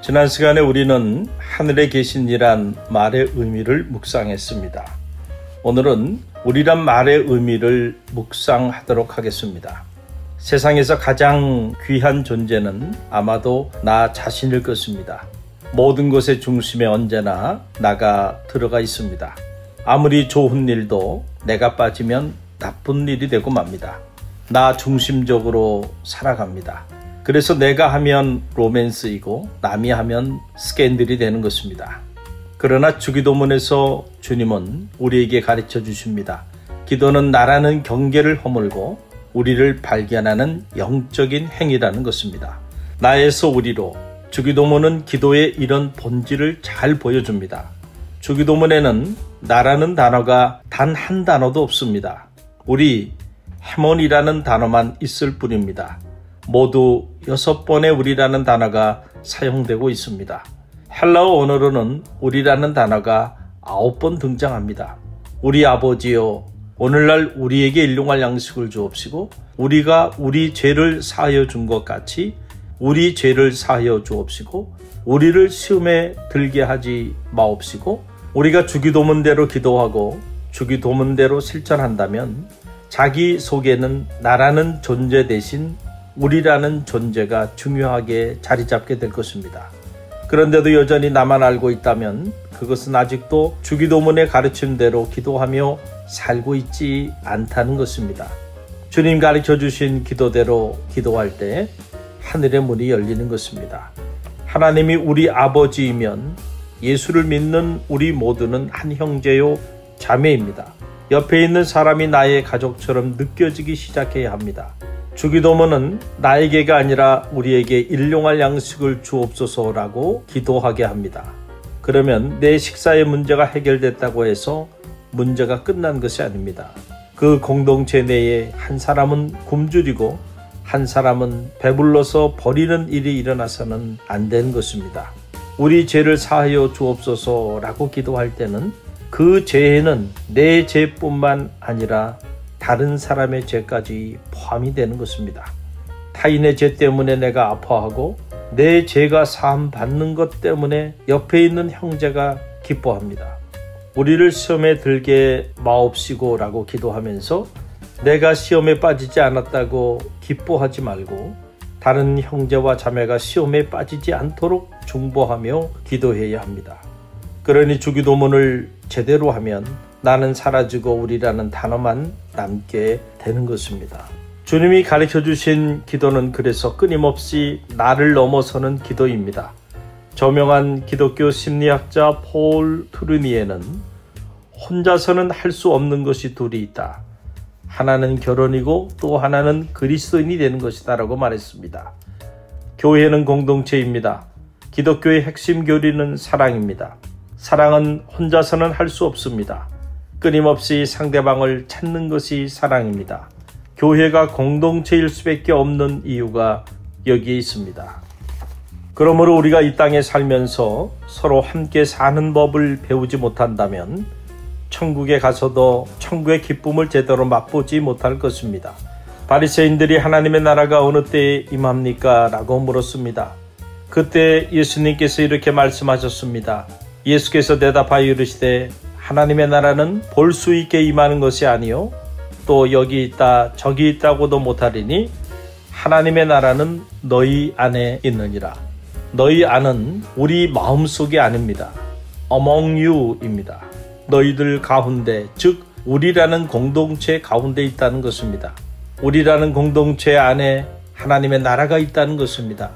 지난 시간에 우리는 하늘에 계신이란 말의 의미를 묵상했습니다. 오늘은 우리란 말의 의미를 묵상하도록 하겠습니다. 세상에서 가장 귀한 존재는 아마도 나 자신일 것입니다. 모든 것의 중심에 언제나 나가 들어가 있습니다. 아무리 좋은 일도 내가 빠지면 나쁜 일이 되고 맙니다. 나 중심적으로 살아갑니다. 그래서 내가 하면 로맨스이고 남이 하면 스캔들이 되는 것입니다. 그러나 주기도문에서 주님은 우리에게 가르쳐 주십니다. 기도는 나라는 경계를 허물고 우리를 발견하는 영적인 행위라는 것입니다. 나에서 우리로 주기도문은 기도의 이런 본질을 잘 보여줍니다. 주기도문에는 나라는 단어가 단 한 단어도 없습니다. 우리 헤몬이라는 단어만 있을 뿐입니다. 모두 6번의 우리라는 단어가 사용되고 있습니다. 헬라어 언어로는 우리라는 단어가 9번 등장합니다. 우리 아버지여, 오늘날 우리에게 일용할 양식을 주옵시고 우리가 우리 죄를 사하여 준 것 같이 우리 죄를 사하여 주옵시고 우리를 시험에 들게 하지 마옵시고 우리가 주기도문대로 기도하고 주기도문대로 실천한다면 자기 속에는 나라는 존재 대신 우리라는 존재가 중요하게 자리 잡게 될 것입니다. 그런데도 여전히 나만 알고 있다면 그것은 아직도 주기도문의 가르침대로 기도하며 살고 있지 않다는 것입니다. 주님 가르쳐 주신 기도대로 기도할 때 하늘의 문이 열리는 것입니다. 하나님이 우리 아버지이면 예수를 믿는 우리 모두는 한 형제요 자매입니다. 옆에 있는 사람이 나의 가족처럼 느껴지기 시작해야 합니다. 주기도문은 나에게가 아니라 우리에게 일용할 양식을 주옵소서라고 기도하게 합니다. 그러면 내 식사의 문제가 해결됐다고 해서 문제가 끝난 것이 아닙니다. 그 공동체 내에 한 사람은 굶주리고 한 사람은 배불러서 버리는 일이 일어나서는 안 되는 것입니다. 우리 죄를 사하여 주옵소서라고 기도할 때는 그 죄에는 내 죄뿐만 아니라 다른 사람의 죄까지 포함이 되는 것입니다. 타인의 죄 때문에 내가 아파하고 내 죄가 사함 받는 것 때문에 옆에 있는 형제가 기뻐합니다. 우리를 시험에 들게 마옵시고 라고 기도하면서 내가 시험에 빠지지 않았다고 기뻐하지 말고 다른 형제와 자매가 시험에 빠지지 않도록 중보하며 기도해야 합니다. 그러니 주기도문을 제대로 하면 나는 사라지고 우리라는 단어만 남게 되는 것입니다. 주님이 가르쳐 주신 기도는 그래서 끊임없이 나를 넘어서는 기도입니다. 저명한 기독교 심리학자 폴 트루니에는 혼자서는 할 수 없는 것이 둘이 있다. 하나는 결혼이고 또 하나는 그리스도인이 되는 것이다 라고 말했습니다. 교회는 공동체입니다. 기독교의 핵심 교리는 사랑입니다. 사랑은 혼자서는 할 수 없습니다. 끊임없이 상대방을 찾는 것이 사랑입니다. 교회가 공동체일 수밖에 없는 이유가 여기에 있습니다. 그러므로 우리가 이 땅에 살면서 서로 함께 사는 법을 배우지 못한다면 천국에 가서도 천국의 기쁨을 제대로 맛보지 못할 것입니다. 바리새인들이 하나님의 나라가 어느 때에 임합니까? 라고 물었습니다. 그때 예수님께서 이렇게 말씀하셨습니다. 예수께서 대답하여 이르시되 하나님의 나라는 볼 수 있게 임하는 것이 아니요 또 여기 있다 저기 있다고도 못하리니 하나님의 나라는 너희 안에 있느니라. 너희 안은 우리 마음속이 아닙니다. among you입니다. 너희들 가운데 즉 우리라는 공동체 가운데 있다는 것입니다. 우리라는 공동체 안에 하나님의 나라가 있다는 것입니다.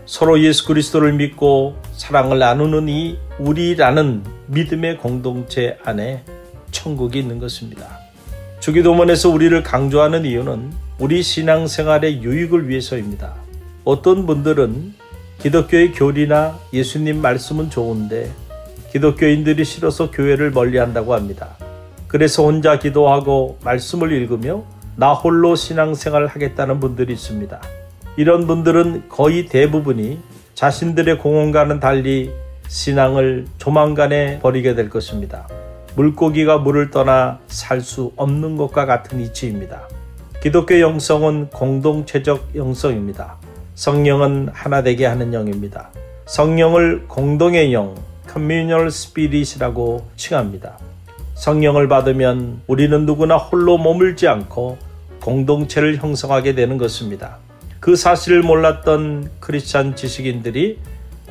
서로 예수 그리스도를 믿고 사랑을 나누는 이 우리라는 믿음의 공동체 안에 천국이 있는 것입니다. 주기도문에서 우리를 강조하는 이유는 우리 신앙생활의 유익을 위해서입니다. 어떤 분들은 기독교의 교리나 예수님 말씀은 좋은데 기독교인들이 싫어서 교회를 멀리한다고 합니다. 그래서 혼자 기도하고 말씀을 읽으며 나 홀로 신앙생활을 하겠다는 분들이 있습니다. 이런 분들은 거의 대부분이 자신들의 공헌과는 달리 신앙을 조만간에 버리게 될 것입니다. 물고기가 물을 떠나 살 수 없는 것과 같은 이치입니다. 기독교 영성은 공동체적 영성입니다. 성령은 하나 되게 하는 영입니다. 성령을 공동의 영, communal spirit이라고 칭합니다. 성령을 받으면 우리는 누구나 홀로 머물지 않고 공동체를 형성하게 되는 것입니다. 그 사실을 몰랐던 크리스찬 지식인들이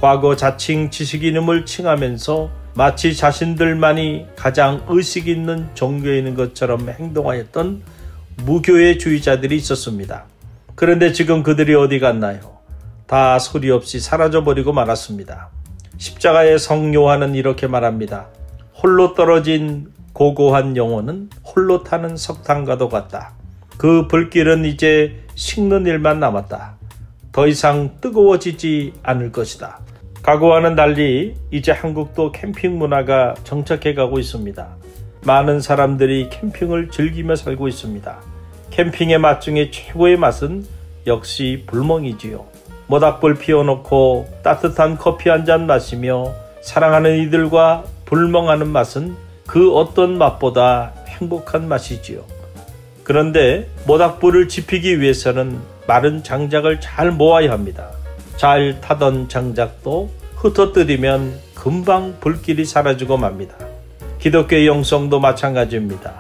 과거 자칭 지식인임을 칭하면서 마치 자신들만이 가장 의식 있는 종교인인 것처럼 행동하였던 무교회주의자들이 있었습니다. 그런데 지금 그들이 어디 갔나요? 다 소리 없이 사라져버리고 말았습니다. 십자가의 성 요한은 이렇게 말합니다. 홀로 떨어진 고고한 영혼은 홀로 타는 석탄과도 같다. 그 불길은 이제 식는 일만 남았다. 더 이상 뜨거워지지 않을 것이다. 과거와는 달리 이제 한국도 캠핑 문화가 정착해가고 있습니다. 많은 사람들이 캠핑을 즐기며 살고 있습니다. 캠핑의 맛 중에 최고의 맛은 역시 불멍이지요. 모닥불 피워놓고 따뜻한 커피 한잔 마시며 사랑하는 이들과 불멍하는 맛은 그 어떤 맛보다 행복한 맛이지요. 그런데 모닥불을 지피기 위해서는 마른 장작을 잘 모아야 합니다. 잘 타던 장작도 흩어뜨리면 금방 불길이 사라지고 맙니다. 기독교의 영성도 마찬가지입니다.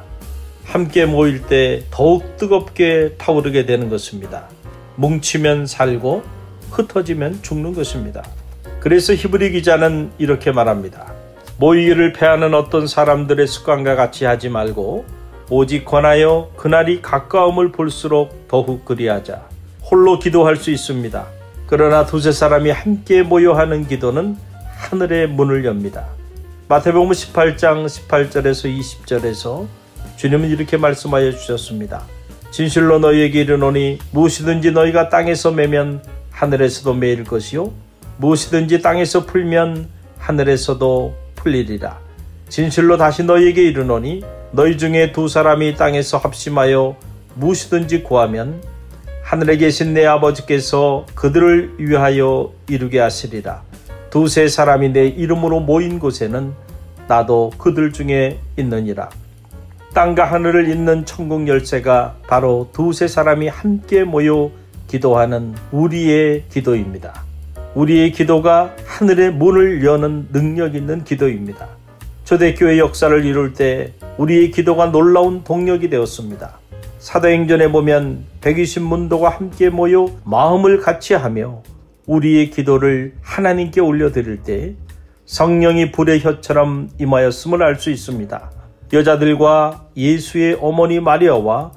함께 모일 때 더욱 뜨겁게 타오르게 되는 것입니다. 뭉치면 살고 흩어지면 죽는 것입니다. 그래서 히브리 기자는 이렇게 말합니다. 모이기를 패하는 어떤 사람들의 습관과 같이 하지 말고 오직 권하여 그날이 가까움을 볼수록 더욱 그리하자. 홀로 기도할 수 있습니다. 그러나 두세 사람이 함께 모여 하는 기도는 하늘의 문을 엽니다. 마태복음 18장 18절에서 20절에서 주님은 이렇게 말씀하여 주셨습니다. 진실로 너희에게 이르노니 무엇이든지 너희가 땅에서 매면 하늘에서도 매일 것이요 무엇이든지 땅에서 풀면 하늘에서도 풀리리라. 진실로 다시 너희에게 이르노니 너희 중에 두 사람이 땅에서 합심하여 무엇이든지 구하면 하늘에 계신 내 아버지께서 그들을 위하여 이루게 하시리라. 두세 사람이 내 이름으로 모인 곳에는 나도 그들 중에 있느니라. 땅과 하늘을 잇는 천국 열쇠가 바로 두세 사람이 함께 모여 기도하는 우리의 기도입니다. 우리의 기도가 하늘의 문을 여는 능력 있는 기도입니다. 초대교회 역사를 이룰 때 우리의 기도가 놀라운 동력이 되었습니다. 사도행전에 보면 120문도가 함께 모여 마음을 같이 하며 우리의 기도를 하나님께 올려드릴 때 성령이 불의 혀처럼 임하였음을 알 수 있습니다. 여자들과 예수의 어머니 마리아와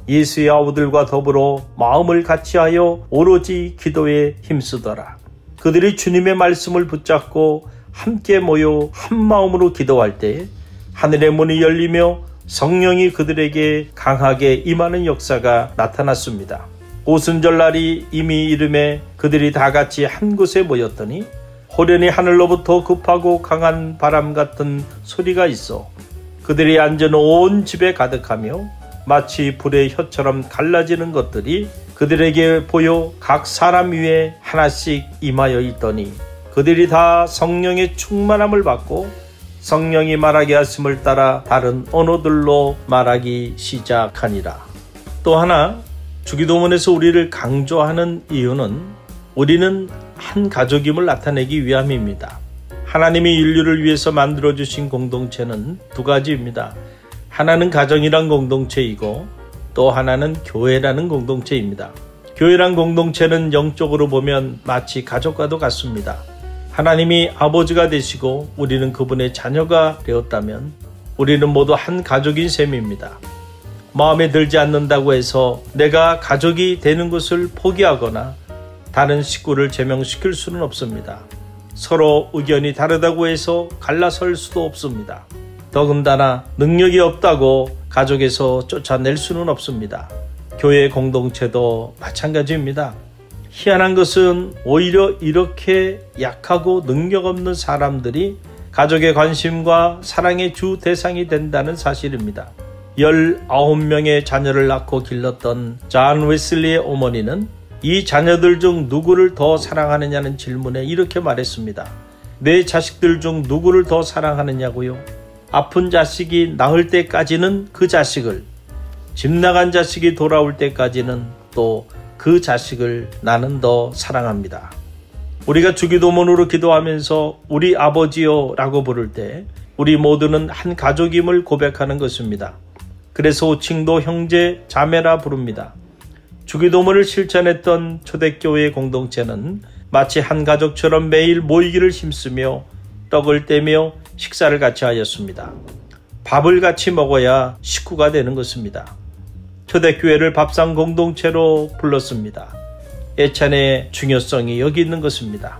예수의 아우들과 더불어 마음을 같이하여 오로지 기도에 힘쓰더라. 그들이 주님의 말씀을 붙잡고 함께 모여 한 마음으로 기도할 때 하늘의 문이 열리며 성령이 그들에게 강하게 임하는 역사가 나타났습니다. 오순절날이 이미 이름에 그들이 다 같이 한 곳에 모였더니 호련히 하늘로부터 급하고 강한 바람 같은 소리가 있어 그들이 앉은 온 집에 가득하며 마치 불의 혀처럼 갈라지는 것들이 그들에게 보여 각 사람 위에 하나씩 임하여 있더니 그들이 다 성령의 충만함을 받고 성령이 말하게 하심을 따라 다른 언어들로 말하기 시작하니라. 또 하나 주기도문에서 우리를 강조하는 이유는 우리는 한 가족임을 나타내기 위함입니다. 하나님이 인류를 위해서 만들어주신 공동체는 두 가지입니다. 하나는 가정이란 공동체이고 또 하나는 교회라는 공동체입니다. 교회란 공동체는 영적으로 보면 마치 가족과도 같습니다. 하나님이 아버지가 되시고 우리는 그분의 자녀가 되었다면 우리는 모두 한 가족인 셈입니다. 마음에 들지 않는다고 해서 내가 가족이 되는 것을 포기하거나 다른 식구를 제명시킬 수는 없습니다. 서로 의견이 다르다고 해서 갈라설 수도 없습니다. 더군다나 능력이 없다고 가족에서 쫓아낼 수는 없습니다. 교회 공동체도 마찬가지입니다. 희한한 것은 오히려 이렇게 약하고 능력 없는 사람들이 가족의 관심과 사랑의 주 대상이 된다는 사실입니다. 19명의 자녀를 낳고 길렀던 존 웨슬리의 어머니는 이 자녀들 중 누구를 더 사랑하느냐는 질문에 이렇게 말했습니다. 내 자식들 중 누구를 더 사랑하느냐고요? 아픈 자식이 나을 때까지는 그 자식을, 집 나간 자식이 돌아올 때까지는 또 그 자식을 나는 더 사랑합니다. 우리가 주기도문으로 기도하면서 우리 아버지요 라고 부를 때 우리 모두는 한 가족임을 고백하는 것입니다. 그래서 호칭도 형제, 자매라 부릅니다. 주기도문을 실천했던 초대교회 공동체는 마치 한 가족처럼 매일 모이기를 힘쓰며 떡을 떼며 식사를 같이 하였습니다. 밥을 같이 먹어야 식구가 되는 것입니다. 초대교회를 밥상 공동체로 불렀습니다. 예찬의 중요성이 여기 있는 것입니다.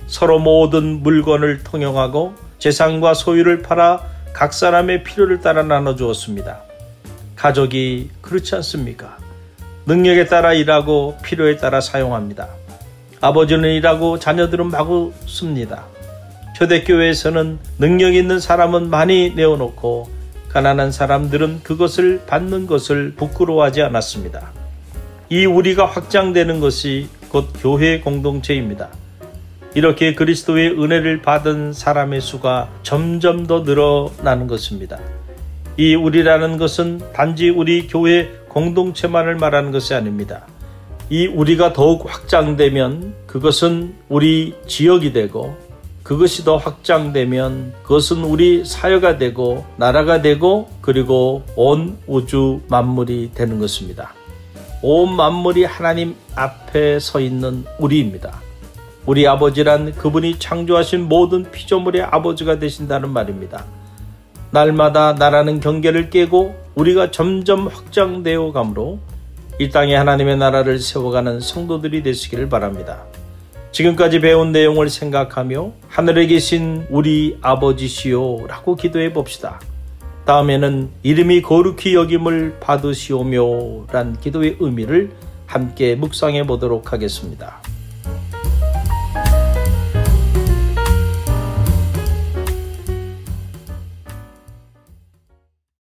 서로 모든 물건을 통용하고 재산과 소유를 팔아 각 사람의 필요를 따라 나눠주었습니다. 가족이 그렇지 않습니까? 능력에 따라 일하고 필요에 따라 사용합니다. 아버지는 일하고 자녀들은 마구 씁니다. 초대교회에서는 능력 있는 사람은 많이 내어놓고 가난한 사람들은 그것을 받는 것을 부끄러워하지 않았습니다. 이 우리가 확장되는 것이 곧 교회 공동체입니다. 이렇게 그리스도의 은혜를 받은 사람의 수가 점점 더 늘어나는 것입니다. 이 우리라는 것은 단지 우리 교회 공동체만을 말하는 것이 아닙니다. 이 우리가 더욱 확장되면 그것은 우리 지역이 되고 그것이 더 확장되면 그것은 우리 사회가 되고 나라가 되고 그리고 온 우주 만물이 되는 것입니다. 온 만물이 하나님 앞에 서 있는 우리입니다. 우리 아버지란 그분이 창조하신 모든 피조물의 아버지가 되신다는 말입니다. 날마다 나라는 경계를 깨고 우리가 점점 확장되어 가므로 이 땅에 하나님의 나라를 세워가는 성도들이 되시기를 바랍니다. 지금까지 배운 내용을 생각하며 하늘에 계신 우리 아버지시오 라고 기도해 봅시다. 다음에는 이름이 거룩히 여김을 받으시오며 란 기도의 의미를 함께 묵상해 보도록 하겠습니다.